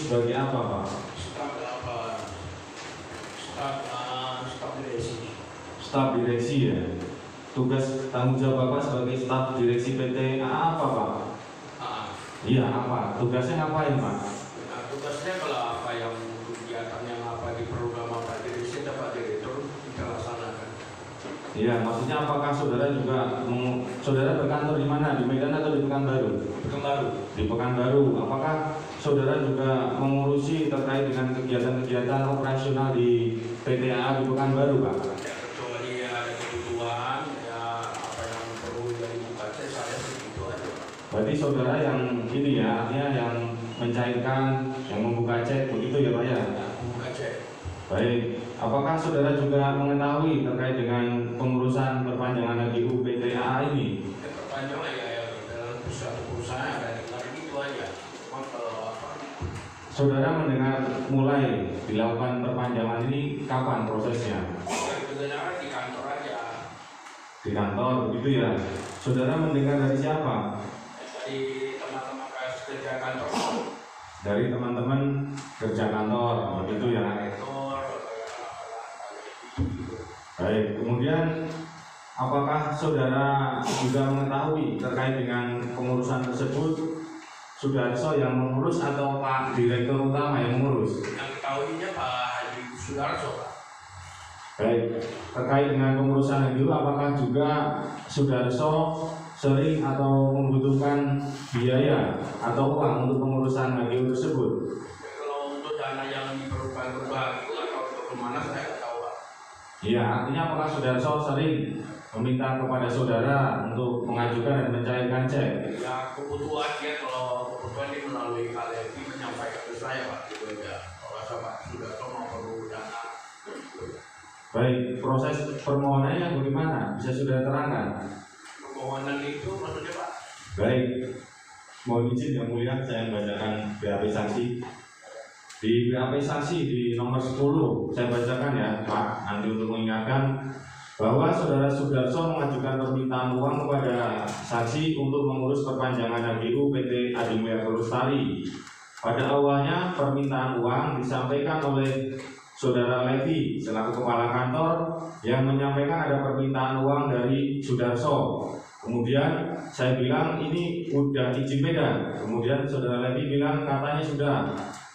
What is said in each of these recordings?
sebagai apa, Pak? Staf apa? Staf direksi. Staf direksi ya. Tugas tanggung jawab Bapak sebagai staf direksi PT apa, Pak? Iya, apa? Tugasnya ngapain, Pak? Nah, tugasnya kalau apa yang kegiatan yang apa di program apa direksi dapat direktur kita laksanakan. Iya, maksudnya apakah saudara juga saudara berkantor di mana? Di Medan atau di Pekanbaru? Pekanbaru. Di Pekanbaru. Apakah saudara juga mengurusi terkait dengan kegiatan-kegiatan operasional di PTA di Pekanbaru, Pak? Ya, kecuali ada kebutuhan ya apa yang perlu dari baca saya segitu aja. Berarti saudara yang ini ya, artinya yang mencairkan, yang membuka cek, begitu ya Pak ya? Membuka cek. Baik, apakah saudara juga mengetahui terkait dengan pengurusan perpanjangan HGU PTA ini? Ya, perpanjangan ya dalam suatu perusahaan ada itu aja. Cuma kalau apa? Saudara mendengar mulai dilakukan perpanjangan ini kapan prosesnya? Sebenarnya di kantor aja. Di kantor, begitu ya? Saudara mendengar dari siapa? Dari teman-teman kerja kantor. Dari teman-teman kerja kantor, begitu ya? Baik, kemudian apakah saudara juga mengetahui terkait dengan pengurusan tersebut Sudarso yang mengurus atau Pak Direktur Utama yang mengurus? Yang ketahuinya Pak Haji Sudarso, Pak. Baik, terkait dengan pengurusan itu apakah juga Sudarso sering atau membutuhkan biaya atau uang untuk pengurusan HGU tersebut? Kalau untuk dana yang diperlukan berbagi atau untuk kemana saya nggak tahu, Pak. Iya, artinya apakah Sudarso sering meminta kepada saudara untuk mengajukan dan mencairkan cek? Ya kebutuhannya kalau kebutuhan dia melalui KLFI menyampaikan ke saya, Pak. Gitu aja. Kalau saya Pak Sudarso mau perlu dana. Baik, proses permohonannya bagaimana? Bisa saudara terangkan? Permohonan itu maksudnya Pak? Baik, mohon izin yang mulia saya membacakan BAP saksi. Di BAP saksi di nomor 10 saya bacakan ya Pak, nanti untuk mengingatkan bahwa saudara Sudarso mengajukan permintaan uang kepada saksi untuk mengurus perpanjangan HGU PT Adimulia Lestari. Pada awalnya permintaan uang disampaikan oleh Saudara Levi selaku kepala kantor yang menyampaikan ada permintaan uang dari Sudarso. Kemudian saya bilang ini udah izin Medan. Kemudian Saudara Levi bilang katanya sudah.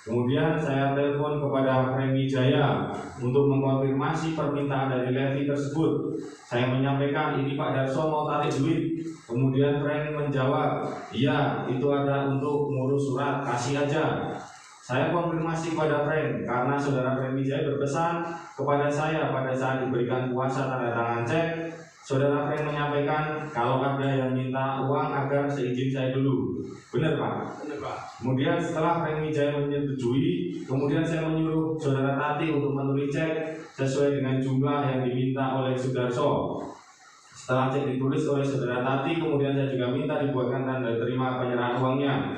Kemudian saya telepon kepada Premi Jaya untuk mengkonfirmasi permintaan dari Levi tersebut. Saya menyampaikan ini Pak Darso mau tarik duit. Kemudian Frank menjawab, iya itu ada untuk ngurus surat, kasih aja. Saya konfirmasi kepada Frank karena Saudara Premi Jaya berpesan kepada saya pada saat diberikan kuasa tanda tangan cek. Saudara Frank menyampaikan kalau ada yang minta uang agar seizin saya dulu. Benar Pak? Benar Pak. Kemudian setelah Frank Wijaya menyetujui, kemudian saya menyuruh Saudara Tati untuk menulis cek sesuai dengan jumlah yang diminta oleh Sudarso. Setelah cek ditulis oleh Saudara Tati, kemudian saya juga minta dibuatkan tanda terima penyerahan uangnya.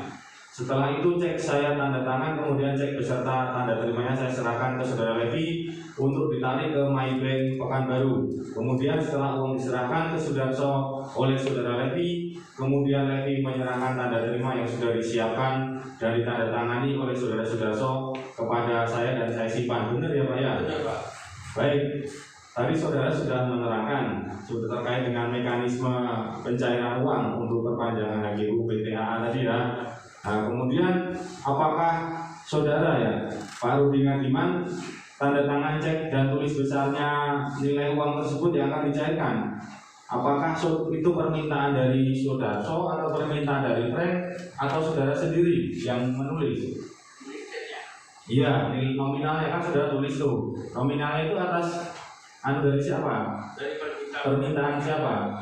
Setelah itu cek saya tanda tangan, kemudian cek beserta tanda terimanya saya serahkan ke Saudara Levi untuk ditarik ke Maybank Pekanbaru. Kemudian setelah uang diserahkan ke Sudarso oleh Saudara Levi, kemudian Levi menyerahkan tanda terima yang sudah disiapkan dari tanda tangani oleh Saudara Sudarso kepada saya dan saya simpan. Benar ya Pak ya? Benar Pak. Baik. Tadi saudara sudah menerangkan sudah terkait dengan mekanisme pencairan uang untuk perpanjangan HGU PTA tadi ya. Nah, kemudian apakah saudara ya Pak Rudi Ngadiman tanda tangan cek dan tulis besarnya nilai uang tersebut yang akan dicairkan? Apakah itu permintaan dari Sudarso atau permintaan dari Frank atau saudara sendiri yang menulis? Iya, nominalnya kan sudah tulis tuh. Nominalnya itu atas dari siapa? Dari permintaan siapa?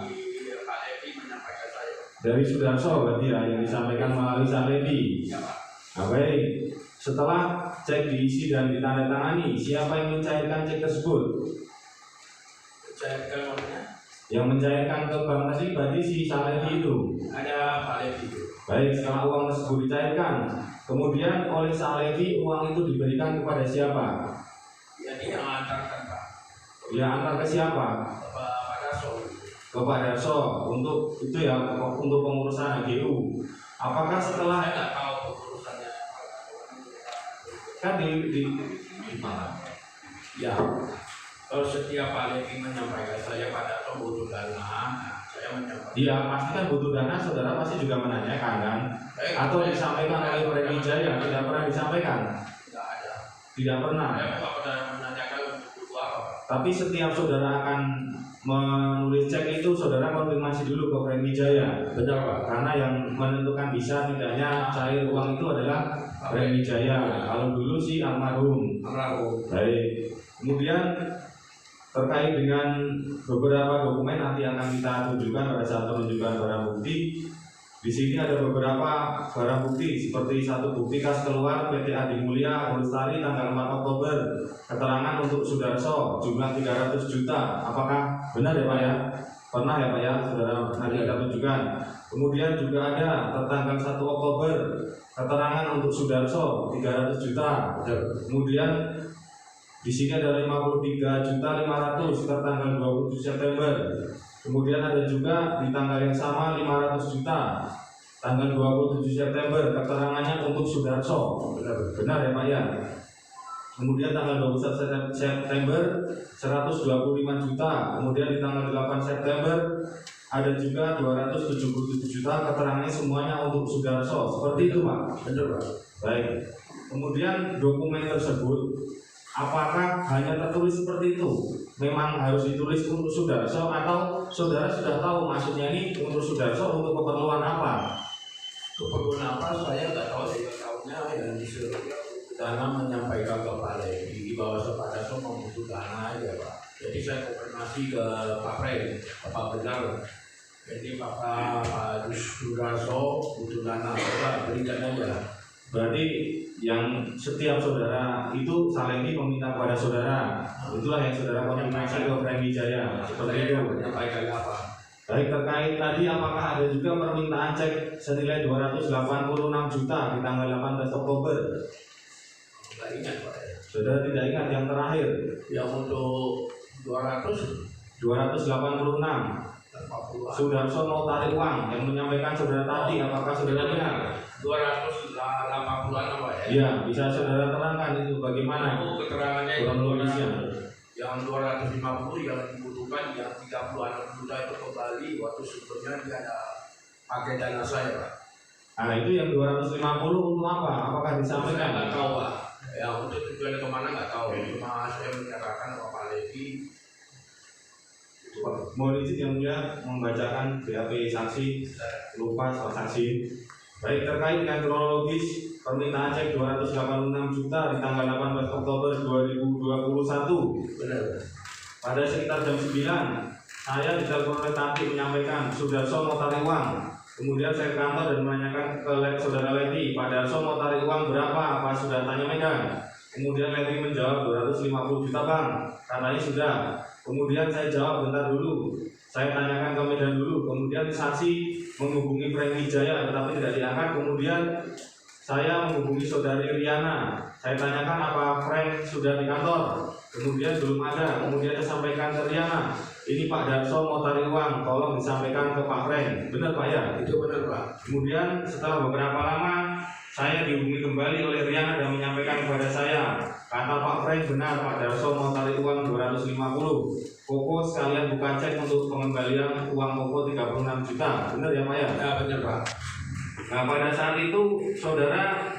Pak Levi menyampaikan saya. Dari Sudarso berarti ya yang disampaikan melalui Pak Levi. Ya Pak. Nah, baik. Setelah cek diisi dan ditandatangani, siapa yang mencairkan cek tersebut? Mencairkan uangnya? Yang mencairkan ke bank tadi berarti si Salevi itu. Ada Pak Levi. Baik, setelah uang tersebut dicairkan, kemudian oleh Salevi uang itu diberikan kepada siapa? Ya dia yang antarkan Pak. Ya antar ke siapa? Pak Darso. Ke Pak Darso untuk itu ya untuk pengurusan HGU. Apakah setelah Saya nggak tahu urusannya. kan di mana? Ya, kalau setiap Pak Levi menyampaikan saya pada atau butuh dana, saya menyampaikan. Iya, pasti kan butuh dana, saudara pasti juga menanyakan kan? Atau disampaikan oleh Freddy Jaya, tidak pernah disampaikan? Tidak ada. Tidak pernah. Saya nggak pernah menanyakan butuh apa. Tapi setiap saudara akan menulis cek itu, saudara konfirmasi dulu ke Freddy Jaya. Benar Pak. Karena yang menentukan bisa tidaknya cair uang itu adalah Freddy Jaya. Kalau dulu sih almarhum. Baik. Kemudian terkait dengan beberapa dokumen nanti akan kita tunjukkan pada saat penunjukan barang bukti. Di sini ada beberapa barang bukti seperti satu bukti kas keluar PT Adi Mulia Lestari tanggal 4 Oktober, keterangan untuk Sudarso jumlah 300 juta. Apakah benar ya Pak ya? Pernah ya Pak ya, saudara, nanti kita tunjukkan. Kemudian juga ada tanggal 1 Oktober, keterangan untuk Sudarso 300 juta. Kemudian di sini ada 53.500 tertanggal 27 September. Kemudian ada juga di tanggal yang sama 500 juta tanggal 27 September, keterangannya untuk Sudarso. Benar ya Pak ya? Kemudian tanggal 21 September 125 juta. Kemudian di tanggal 8 September ada juga 277 juta, keterangannya semuanya untuk Sudarso. Seperti itu Pak. Benar Pak. Baik. Kemudian dokumen tersebut apakah hanya tertulis seperti itu? Memang harus ditulis untuk Sudarso atau saudara sudah tahu maksudnya ini untuk Sudarso untuk keperluan apa? Keperluan apa saya nggak tahu, saya tahunya yang disuruh dana menyampaikan ke Pak Levi bahwa Pak Darso membutuh dana aja Pak. Jadi saya konfirmasi ke Pak Frey, Bapak benar. Jadi Pak Sudarso butuh dana, Bapak berikan aja. Berarti yang setiap saudara itu Salemi meminta kepada saudara, itulah yang saudara konfirmasi ke Freddy Jaya. Seperti itu. Menyampaikan apa? Baik, terkait tadi apakah ada juga permintaan cek senilai 286 juta di tanggal 18 Oktober? Tidak ingat Pak. Saudara tidak ingat yang terakhir? Yang untuk 286. Sudarso mau tarik uang yang menyampaikan saudara tadi, apakah saudara ingat? 280-an apa ya? Iya, bisa saudara terangkan itu bagaimana? Itu keterangannya kronologisnya. Yang 250 yang dibutuhkan, yang 36 juta itu kembali waktu sebelumnya dia ada pakai dana saya Pak. Nah itu yang 250 untuk apa? Apakah disampaikan? Saya nggak tahu Pak. Ya untuk tujuan kemana nggak tahu. Cuma saya menyerahkan ke Pak Levi. Mohon izin yang mulia membacakan BAP saksi, lupa soal saksi. Baik, terkait dengan kronologis permintaan cek 286 juta di tanggal 18 Oktober 2021. Benar. Pada sekitar jam 9, saya ditelepon oleh Tati menyampaikan Sudarso mau tarik uang. Kemudian saya ke kantor dan menanyakan ke saudara Levi, Pak Darso mau tarik uang berapa? Apa sudah tanya Medan? Kemudian Levi menjawab 250 juta Bang, katanya sudah. Kemudian saya jawab bentar dulu, saya tanyakan ke Medan dulu. Kemudian saksi menghubungi Freddy Jaya tetapi tidak diangkat. Kemudian saya menghubungi saudari Riana, saya tanyakan apa Frank sudah di kantor. Kemudian belum ada. Kemudian saya sampaikan ke Riana, ini Pak Darso mau tarik uang, tolong disampaikan ke Pak Frank. Benar Pak ya? Itu benar Pak. Kemudian setelah beberapa lama saya dihubungi kembali oleh Riana dan menyampaikan kepada saya, kata Pak Frank benar Pak Darso mau tarik uang 250. Koko sekalian buka cek untuk pengembalian uang Koko 36 juta. Benar ya Pak ya? Ya benar Pak. Nah pada saat itu saudara